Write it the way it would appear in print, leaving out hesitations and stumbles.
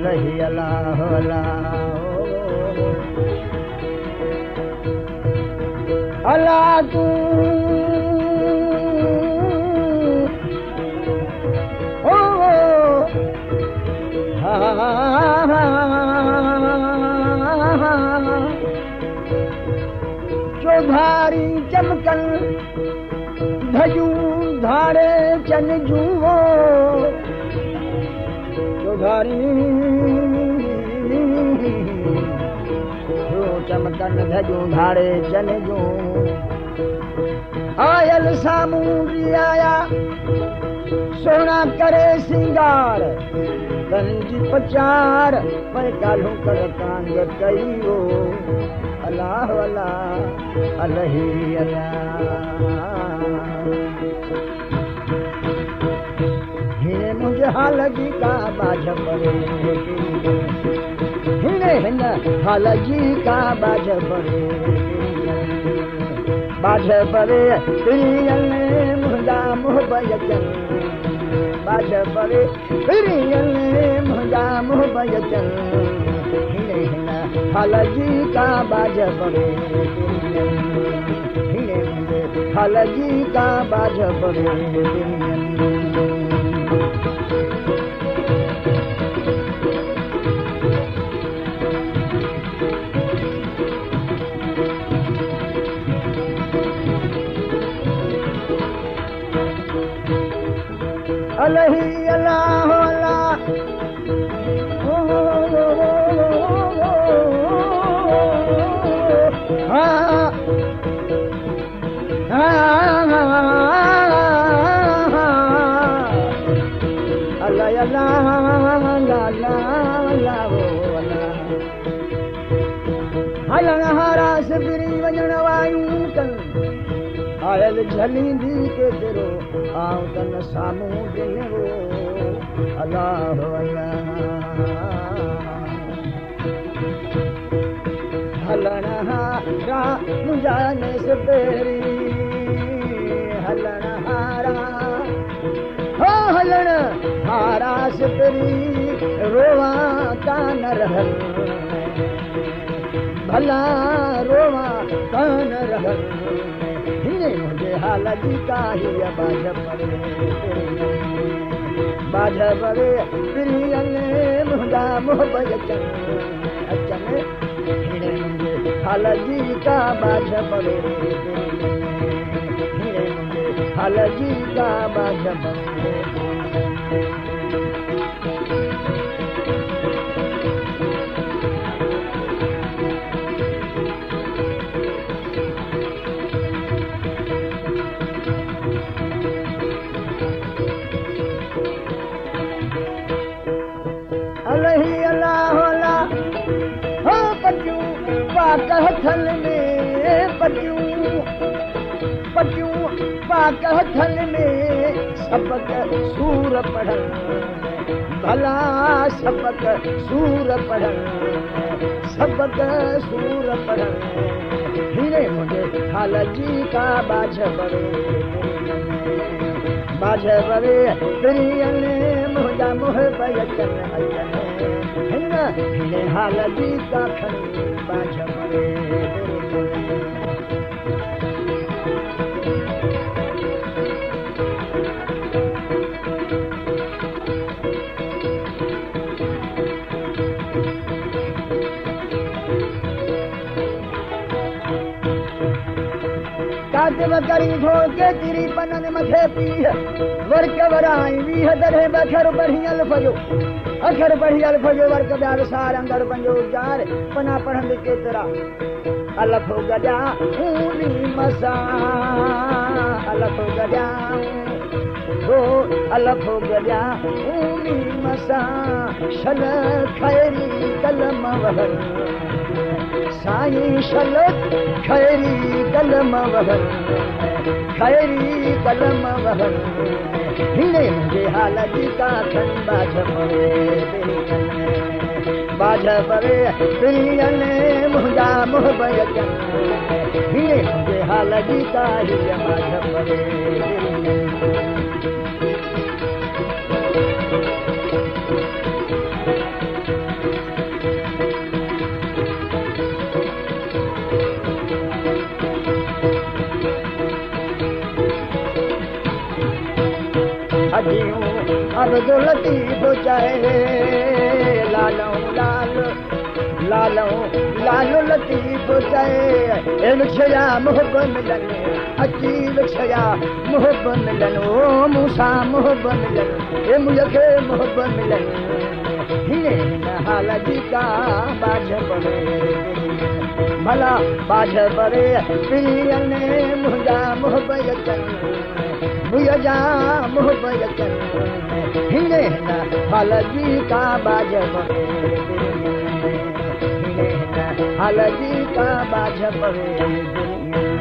अलही अल्लाह अल्लाह अल्लाह तू जो भारी चमकन धजू धारे चन जूवो जो भारी जो चमकन धजू धारे चन जू आयल सामूंडी आया सोना करे सिंगार गंजी पचार पर कालू कर कांग कईयो अल्लाह अल्लाह अलही अल्लाह हिने मुझे हाल जी का बाझ परे हिने हिन हाल जी का बाझ परे बाझ परे प्रियल मुझा मुह बयचन बाझ परे प्रियल मुझा मुह बयचन हिने हिन हाल जी का बाझ परे हिने मुझे हाल जी का बाझ परे अलही अल्लाह अल्लाह अल्लाह हलण हारा सिबरी वञण वायूं कन आयल झलींदी के तेरो आऊं तन साम्हूं ॾिनो अल्लाह अल्लाह हलण हारा मुंहिंजा सिबरी हलण हारा हो हलण हारा सिबरी रोवा कान रहल भला रोवा कान रहल हिने मुझे हाल जी का ही बाझ परे प्रियल मुझा मुह बयचन अचन हिने मुझे हाल जी का बाझ परे हिने मुझे हाल जी का बाझ परे अलही अल्लाह अल्लाह हो पटियूं पाक हथल में पटियूं पाक हथल में सबक सूर पढ़ल भला सबक सूर पढ़ल सबक सूर पढ़ल हिने मुझे हाल जी का बाझ परे प्रियल मुझा मुह बयचन हिने हाल जी का खड़ी बाझ परे कातिब करी छोड़ के तिरी पनन मथे पीह वर्क वराई वीह दरे बखर बढ़ियल फजो अखर बढ़ियल फजो वर्क ब्यार सार अंदर पंजो जार पना पढ़ंद केतरा अलफ गजा ऊनी मसा अलफ गजा हो अलफ गजा ऊनी मसा शन खैरी कलम वहर साईं शल खैरी कलम वहर खैरी कलम वहर हिने मुझे हाल जी का खन बाझ परे प्रियल मुझा मुह बयचन हिने मुझे हाल जी का ही बाझ परे अब्दुल लतीफ चए लालो लालो लालो लालो लतीफ चए विछया मुहब मिलन अची विछया मुहब मिलन ओ मूसा मुहब मिलन ए मुझे मुहब मिलन हिन हाल जी का बाझ पवे भला बाझ पवे पियने मुंहिंजा मुहब यचन मुझा मुहब यचन हिन हाल जी का बाझ पवे हाल जी का बाझ पवे